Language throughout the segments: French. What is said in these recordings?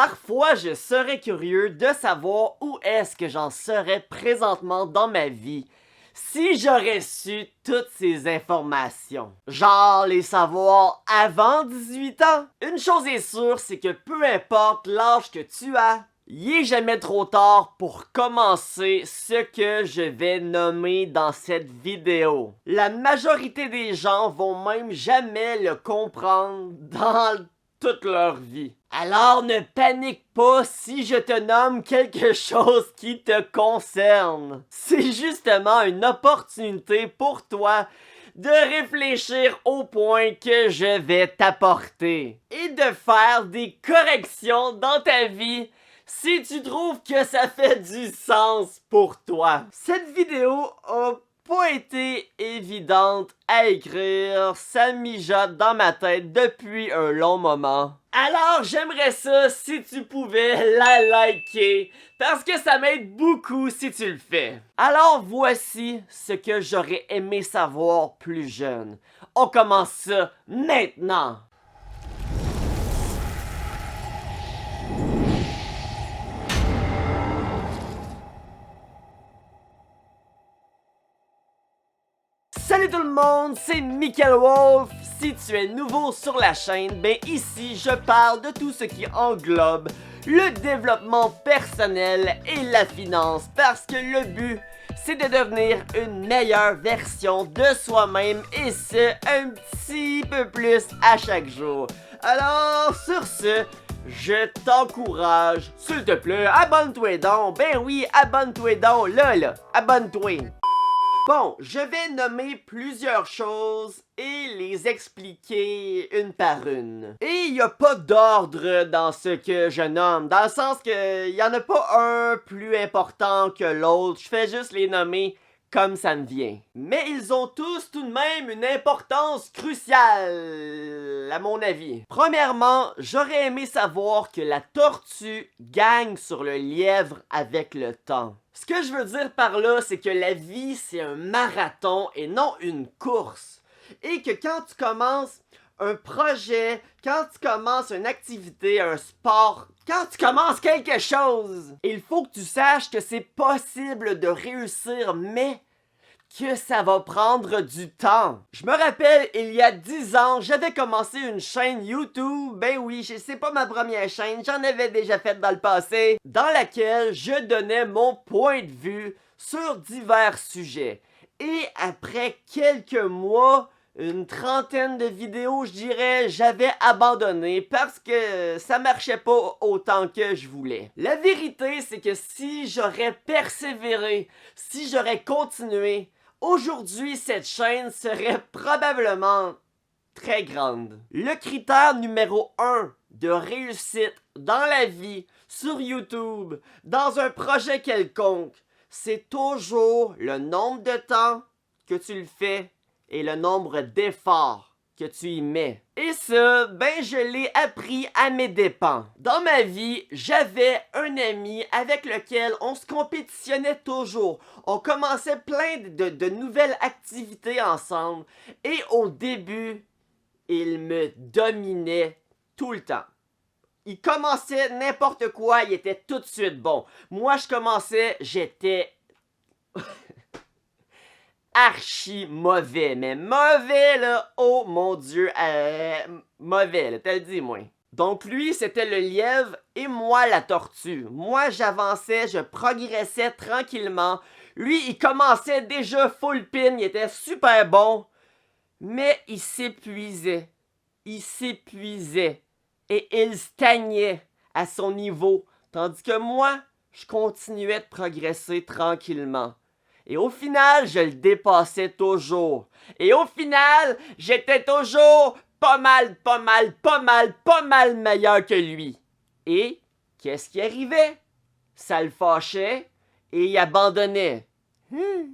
Parfois, je serais curieux de savoir où est-ce que j'en serais présentement dans ma vie si j'aurais su toutes ces informations. Genre les savoir avant 18 ans. Une chose est sûre, c'est que peu importe l'âge que tu as, il est jamais trop tard pour commencer ce que je vais nommer dans cette vidéo. La majorité des gens vont même jamais le comprendre dans toute leur vie. Alors ne panique pas si je te nomme quelque chose qui te concerne. C'est justement une opportunité pour toi de réfléchir au point que je vais t'apporter et de faire des corrections dans ta vie si tu trouves que ça fait du sens pour toi. Cette vidéo a pas été évidente à écrire, ça mijote dans ma tête depuis un long moment. Alors j'aimerais ça si tu pouvais la liker, parce que ça m'aide beaucoup si tu le fais. Alors voici ce que j'aurais aimé savoir plus jeune. On commence ça maintenant. Salut tout le monde, c'est Michael Wolf. Si tu es nouveau sur la chaîne, ben ici je parle de tout ce qui englobe le développement personnel et la finance, parce que le but c'est de devenir une meilleure version de soi-même, et ce un petit peu plus à chaque jour. Alors sur ce, je t'encourage, s'il te plaît, abonne-toi donc. Ben oui, abonne-toi donc, là, abonne-toi. Bon, je vais nommer plusieurs choses et les expliquer une par une. Et il n'y a pas d'ordre dans ce que je nomme, dans le sens que il n'y en a pas un plus important que l'autre, je fais juste les nommer comme ça me vient. Mais ils ont tous tout de même une importance cruciale, à mon avis. Premièrement, j'aurais aimé savoir que la tortue gagne sur le lièvre avec le temps. Ce que je veux dire par là, c'est que la vie, c'est un marathon et non une course. Et que quand tu commences un projet, quand tu commences une activité, un sport, quand tu commences quelque chose, il faut que tu saches que c'est possible de réussir, mais que ça va prendre du temps. Je me rappelle, il y a 10 ans, j'avais commencé une chaîne YouTube, ben oui, c'est pas ma première chaîne, j'en avais déjà fait dans le passé, dans laquelle je donnais mon point de vue sur divers sujets. Et après quelques mois, une trentaine de vidéos, je dirais, j'avais abandonné parce que ça marchait pas autant que je voulais. La vérité, c'est que si j'aurais persévéré, si j'aurais continué, aujourd'hui, cette chaîne serait probablement très grande. Le critère numéro 1 de réussite dans la vie, sur YouTube, dans un projet quelconque, c'est toujours le nombre de temps que tu le fais et le nombre d'efforts que tu y mets. Et ça, ben je l'ai appris à mes dépens. Dans ma vie, j'avais un ami avec lequel on se compétitionnait toujours. On commençait plein de nouvelles activités ensemble. Et au début, il me dominait tout le temps. Il commençait n'importe quoi, il était tout de suite bon. Moi, je commençais, j'étais archi mauvais, mais mauvais là, oh mon dieu, mauvais là, t'as le dit moi. Donc lui c'était le lièvre et moi la tortue. Moi j'avançais, je progressais tranquillement. Lui il commençait déjà full pin, il était super bon, mais il s'épuisait. Il s'épuisait et il stagnait à son niveau, tandis que moi je continuais de progresser tranquillement. Et au final, je le dépassais toujours. Et au final, j'étais toujours pas mal meilleur que lui. Et qu'est-ce qui arrivait? Ça le fâchait et il abandonnait.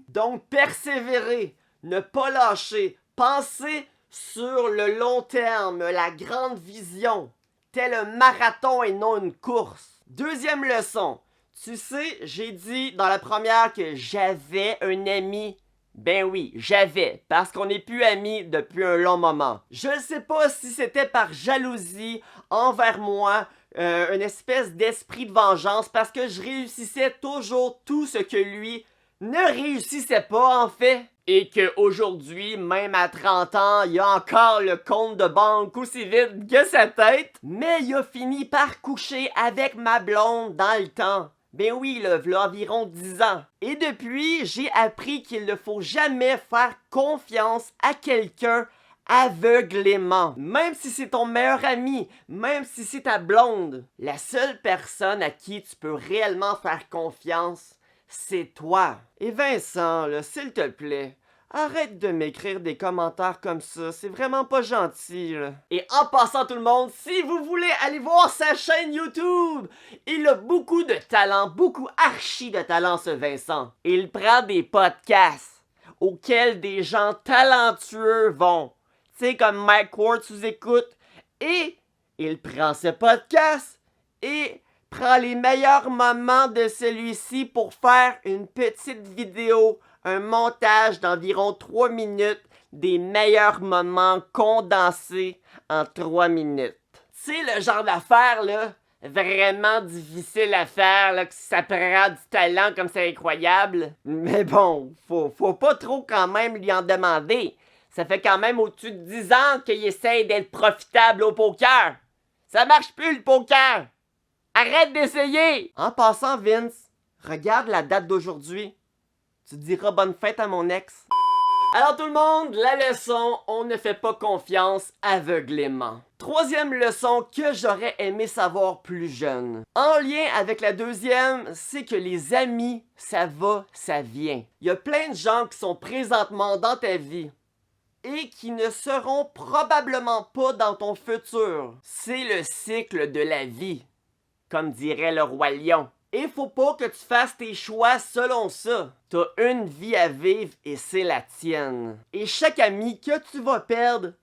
Donc persévérer, ne pas lâcher, penser sur le long terme, la grande vision, tel un marathon et non une course. Deuxième leçon. Tu sais, j'ai dit dans la première que j'avais un ami. Ben oui, j'avais, parce qu'on n'est plus amis depuis un long moment. Je ne sais pas si c'était par jalousie envers moi, une espèce d'esprit de vengeance parce que je réussissais toujours tout ce que lui ne réussissait pas en fait. Et qu'aujourd'hui, même à 30 ans, il a encore le compte de banque aussi vide que sa tête. Mais il a fini par coucher avec ma blonde dans le temps. Ben oui, là, v'là environ 10 ans. Et depuis, j'ai appris qu'il ne faut jamais faire confiance à quelqu'un aveuglément. Même si c'est ton meilleur ami, même si c'est ta blonde. La seule personne à qui tu peux réellement faire confiance, c'est toi. Et Vincent, là, s'il te plaît, arrête de m'écrire des commentaires comme ça, c'est vraiment pas gentil, là. Et en passant tout le monde, si vous voulez aller voir sa chaîne YouTube, il a beaucoup de talent, beaucoup archi de talent ce Vincent. Il prend des podcasts auxquels des gens talentueux vont. Tu sais, comme Mike Ward sous écoute. Et il prend ce podcast et prend les meilleurs moments de celui-ci pour faire une petite vidéo, un montage d'environ 3 minutes des meilleurs moments condensés en 3 minutes. C'est le genre d'affaire, là, vraiment difficile à faire, là, que ça prend du talent comme c'est incroyable. Mais bon, faut pas trop quand même lui en demander. Ça fait quand même au-dessus de 10 ans qu'il essaye d'être profitable au poker. Ça marche plus le poker! Arrête d'essayer! En passant, Vince, regarde la date d'aujourd'hui. Tu diras bonne fête à mon ex. Alors tout le monde, la leçon, on ne fait pas confiance aveuglément. Troisième leçon que j'aurais aimé savoir plus jeune. En lien avec la deuxième, c'est que les amis, ça va, ça vient. Il y a plein de gens qui sont présentement dans ta vie et qui ne seront probablement pas dans ton futur. C'est le cycle de la vie, comme dirait le roi lion. Et faut pas que tu fasses tes choix selon ça. T'as une vie à vivre et c'est la tienne. Et chaque ami que tu vas perdre,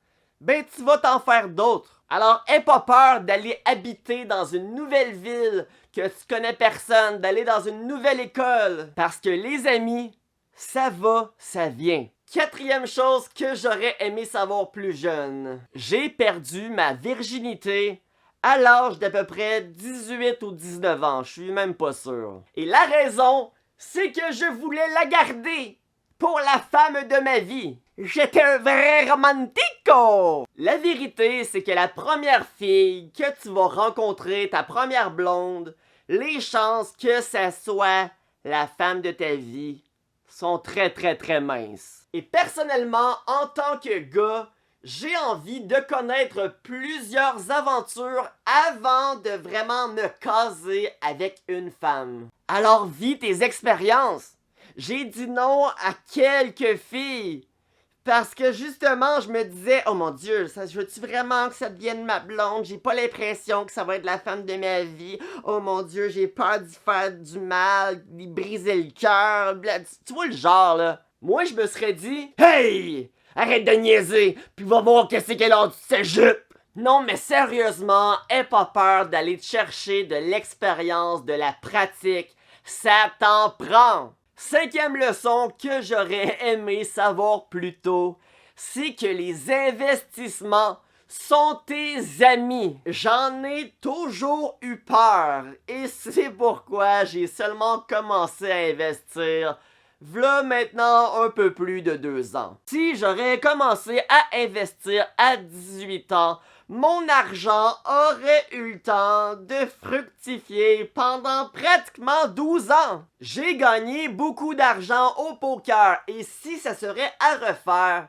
ben tu vas t'en faire d'autres. Alors aie pas peur d'aller habiter dans une nouvelle ville que tu connais personne, d'aller dans une nouvelle école. Parce que les amis, ça va, ça vient. Quatrième chose que j'aurais aimé savoir plus jeune. J'ai perdu ma virginité à l'âge d'à peu près 18 ou 19 ans, je suis même pas sûr. Et la raison, c'est que je voulais la garder pour la femme de ma vie. J'étais un vrai romantico! La vérité, c'est que la première fille que tu vas rencontrer, ta première blonde, les chances que ça soit la femme de ta vie sont très très très minces. Et personnellement, en tant que gars, j'ai envie de connaître plusieurs aventures avant de vraiment me caser avec une femme. Alors vis tes expériences. J'ai dit non à quelques filles. Parce que justement, je me disais, oh mon Dieu, je veux-tu vraiment que ça devienne ma blonde? J'ai pas l'impression que ça va être la femme de ma vie. Oh mon Dieu, j'ai peur d'y faire du mal, d'y briser le cœur. Tu vois le genre, là. Moi, je me serais dit, hey! Arrête de niaiser, puis va voir qu'est-ce qu'elle a de sa jupe! Non, mais sérieusement, aie pas peur d'aller te chercher de l'expérience, de la pratique. Ça t'en prend! Cinquième leçon que j'aurais aimé savoir plus tôt, c'est que les investissements sont tes amis. J'en ai toujours eu peur, et c'est pourquoi j'ai seulement commencé à investir v'là maintenant un peu plus de 2 ans. Si j'aurais commencé à investir à 18 ans, mon argent aurait eu le temps de fructifier pendant pratiquement 12 ans. J'ai gagné beaucoup d'argent au poker et si ça serait à refaire,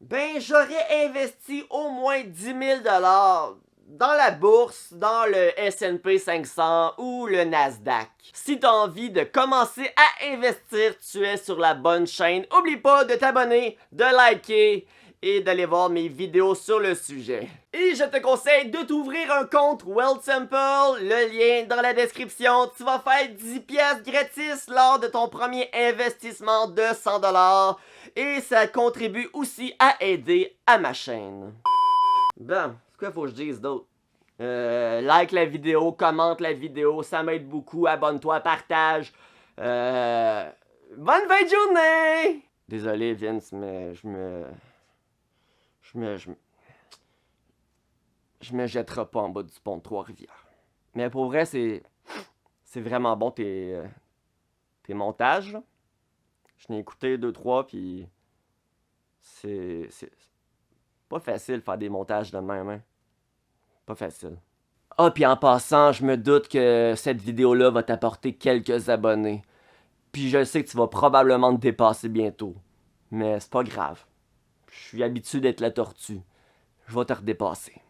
ben j'aurais investi au moins 10 000 $ dans la bourse, dans le S&P 500 ou le Nasdaq. Si tu as envie de commencer à investir, tu es sur la bonne chaîne. Oublie pas de t'abonner, de liker et d'aller voir mes vidéos sur le sujet. Et je te conseille de t'ouvrir un compte Wealthsimple, le lien dans la description. Tu vas faire 10 pièces gratis lors de ton premier investissement de 100 $ et ça contribue aussi à aider à ma chaîne. Bon, c'est quoi faut que je dise d'autre? Like la vidéo, commente la vidéo, ça m'aide beaucoup, abonne-toi, partage. Bonne fin de journée! Désolé Vince, mais je me jetterai pas en bas du pont de Trois-Rivières. Mais pour vrai, c'est vraiment bon tes montages, là. Je n'ai écouté 2-3, puis c'est pas facile de faire des montages de même, hein. Pas facile. Ah, puis en passant, je me doute que cette vidéo-là va t'apporter quelques abonnés. Puis je sais que tu vas probablement te dépasser bientôt. Mais c'est pas grave. Je suis habitué d'être la tortue. Je vais te redépasser.